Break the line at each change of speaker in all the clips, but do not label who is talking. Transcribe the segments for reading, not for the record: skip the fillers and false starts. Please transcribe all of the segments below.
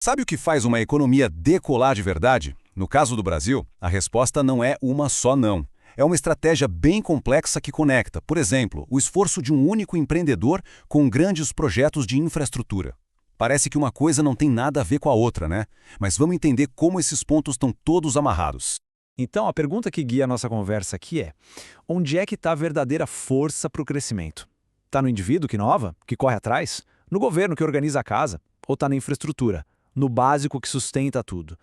Sabe o que faz uma economia decolar de verdade? No caso do Brasil, a resposta não é uma só não. É uma estratégia bem complexa que conecta, por exemplo, o esforço de um único empreendedor com grandes projetos de infraestrutura. Parece que uma coisa não tem nada a ver com a outra, né? Mas vamos entender como esses pontos estão todos amarrados.
Então, a pergunta que guia a nossa conversa aqui é: onde é que está a verdadeira força para o crescimento? Está no indivíduo que inova, que corre atrás? No governo que organiza a casa? Ou está na infraestrutura? No básico que sustenta tudo?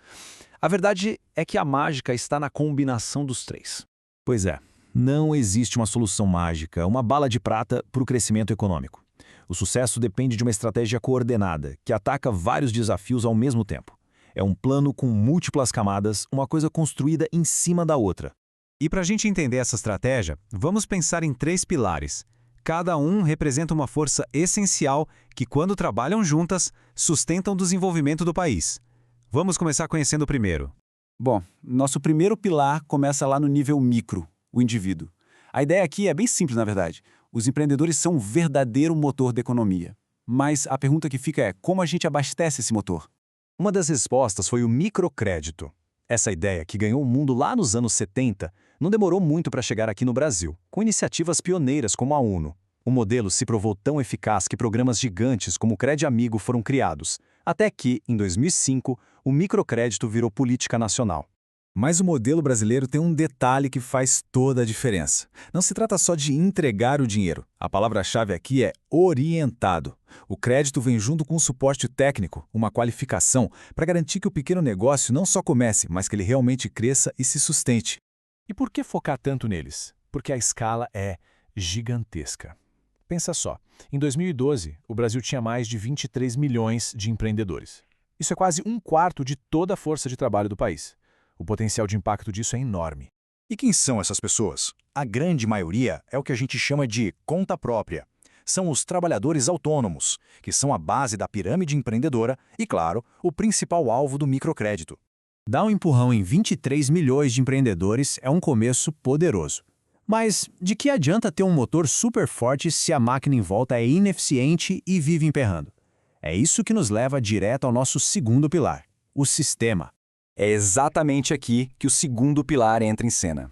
A verdade é que a mágica está na combinação dos três.
Pois é, não existe uma solução mágica, uma bala de prata para o crescimento econômico. O sucesso depende de uma estratégia coordenada, que ataca vários desafios ao mesmo tempo. É um plano com múltiplas camadas, uma coisa construída em cima da outra.
E para a gente entender essa estratégia, vamos pensar em três pilares. Cada um representa uma força essencial que, quando trabalham juntas, sustentam o desenvolvimento do país. Vamos começar conhecendo o primeiro.
Bom, nosso primeiro pilar começa lá no nível micro, o indivíduo. A ideia aqui é bem simples, na verdade. Os empreendedores são um verdadeiro motor da economia. Mas a pergunta que fica é: como a gente abastece esse motor?
Uma das respostas foi o microcrédito. Essa ideia, que ganhou o mundo lá nos anos 70, não demorou muito para chegar aqui no Brasil, com iniciativas pioneiras como a UNO. O modelo se provou tão eficaz que programas gigantes como o Crédito Amigo foram criados, até que, em 2005, o microcrédito virou política nacional.
Mas o modelo brasileiro tem um detalhe que faz toda a diferença. Não se trata só de entregar o dinheiro. A palavra-chave aqui é orientado. O crédito vem junto com um suporte técnico, uma qualificação, para garantir que o pequeno negócio não só comece, mas que ele realmente cresça e se sustente.
E por que focar tanto neles? Porque a escala é gigantesca. Pensa só, em 2012, o Brasil tinha mais de 23 milhões de empreendedores. Isso é quase um quarto de toda a força de trabalho do país. O potencial de impacto disso é enorme.
E quem são essas pessoas? A grande maioria é o que a gente chama de conta própria. São os trabalhadores autônomos, que são a base da pirâmide empreendedora e, claro, o principal alvo do microcrédito.
Dar um empurrão em 23 milhões de empreendedores é um começo poderoso. Mas de que adianta ter um motor super forte se a máquina em volta é ineficiente e vive emperrando? É isso que nos leva direto ao nosso segundo pilar, o sistema.
É exatamente aqui que o segundo pilar entra em cena.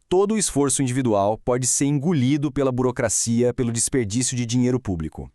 Todo o esforço individual pode ser engolido pela burocracia, pelo desperdício de dinheiro público.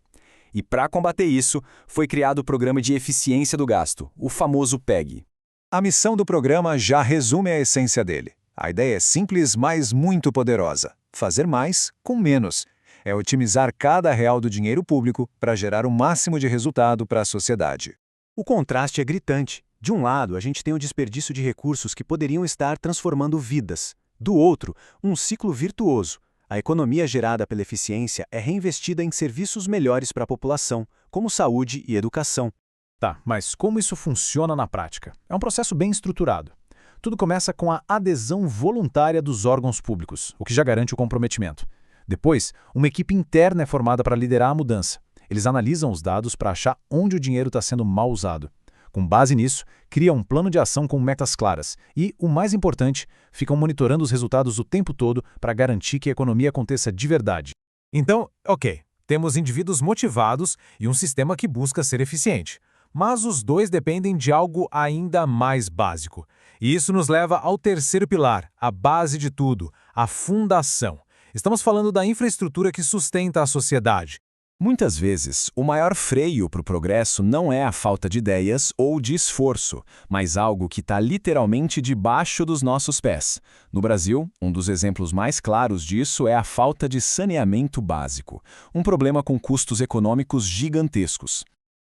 E para combater isso, foi criado o Programa de Eficiência do Gasto, o famoso PEG.
A missão do programa já resume a essência dele. A ideia é simples, mas muito poderosa. Fazer mais com menos. É otimizar cada real do dinheiro público para gerar o máximo de resultado para a sociedade.
O contraste é gritante. De um lado, a gente tem o desperdício de recursos que poderiam estar transformando vidas. Do outro, um ciclo virtuoso. A economia gerada pela eficiência é reinvestida em serviços melhores para a população, como saúde e educação.
Tá, mas como isso funciona na prática? É um processo bem estruturado. Tudo começa com a adesão voluntária dos órgãos públicos, o que já garante o comprometimento. Depois, uma equipe interna é formada para liderar a mudança. Eles analisam os dados para achar onde o dinheiro está sendo mal usado. Com base nisso, criam um plano de ação com metas claras e, o mais importante, ficam monitorando os resultados o tempo todo para garantir que a economia aconteça de verdade.
Então, ok, temos indivíduos motivados e um sistema que busca ser eficiente. Mas os dois dependem de algo ainda mais básico. E isso nos leva ao terceiro pilar, a base de tudo, a fundação. Estamos falando da infraestrutura que sustenta a sociedade.
Muitas vezes, o maior freio para o progresso não é a falta de ideias ou de esforço, mas algo que está literalmente debaixo dos nossos pés. No Brasil, um dos exemplos mais claros disso é a falta de saneamento básico, um problema com custos econômicos gigantescos.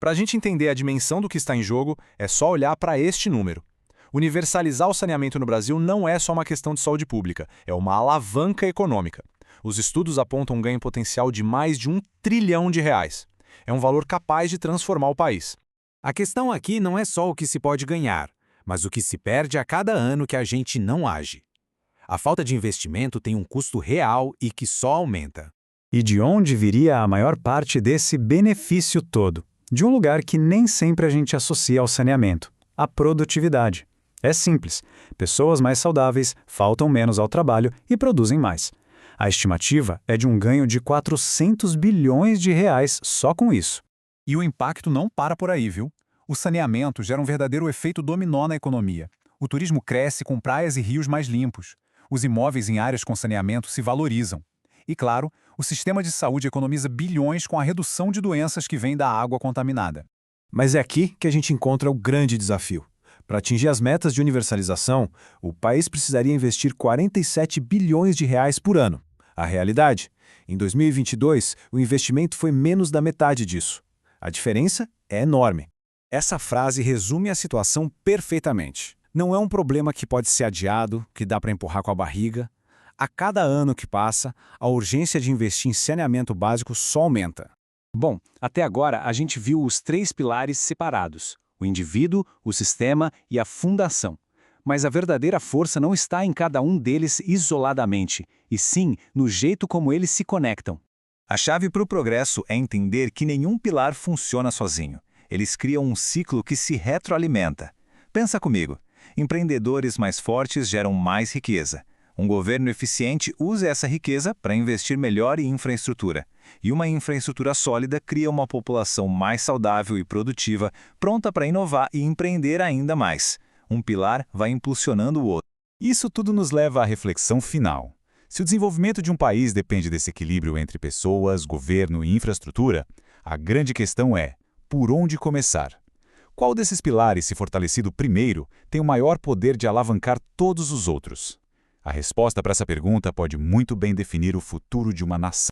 Para a gente entender a dimensão do que está em jogo, é só olhar para este número. Universalizar o saneamento no Brasil não é só uma questão de saúde pública, é uma alavanca econômica. Os estudos apontam um ganho potencial de mais de R$ 1 trilhão. É um valor capaz de transformar o país. A questão aqui não é só o que se pode ganhar, mas o que se perde a cada ano que a gente não age. A falta de investimento tem um custo real e que só aumenta.
E de onde viria a maior parte desse benefício todo? De um lugar que nem sempre a gente associa ao saneamento: a produtividade. É simples. Pessoas mais saudáveis faltam menos ao trabalho e produzem mais. A estimativa é de um ganho de 400 bilhões de reais só com isso.
E o impacto não para por aí, viu? O saneamento gera um verdadeiro efeito dominó na economia. O turismo cresce com praias e rios mais limpos. Os imóveis em áreas com saneamento se valorizam. E, claro, o sistema de saúde economiza bilhões com a redução de doenças que vêm da água contaminada.
Mas é aqui que a gente encontra o grande desafio. Para atingir as metas de universalização, o país precisaria investir 47 bilhões de reais por ano. A realidade? Em 2022, o investimento foi menos da metade disso. A diferença é enorme.
Essa frase resume a situação perfeitamente. Não é um problema que pode ser adiado, que dá para empurrar com a barriga. A cada ano que passa, a urgência de investir em saneamento básico só aumenta.
Bom, até agora a gente viu os 3 pilares separados: o indivíduo, o sistema e a fundação. Mas a verdadeira força não está em cada um deles isoladamente, e sim no jeito como eles se conectam.
A chave para o progresso é entender que nenhum pilar funciona sozinho. Eles criam um ciclo que se retroalimenta. Pensa comigo. Empreendedores mais fortes geram mais riqueza. Um governo eficiente usa essa riqueza para investir melhor em infraestrutura. E uma infraestrutura sólida cria uma população mais saudável e produtiva, pronta para inovar e empreender ainda mais. Um pilar vai impulsionando o outro.
Isso tudo nos leva à reflexão final. Se o desenvolvimento de um país depende desse equilíbrio entre pessoas, governo e infraestrutura, a grande questão é: por onde começar? Qual desses pilares, se fortalecido primeiro, tem o maior poder de alavancar todos os outros? A resposta para essa pergunta pode muito bem definir o futuro de uma nação.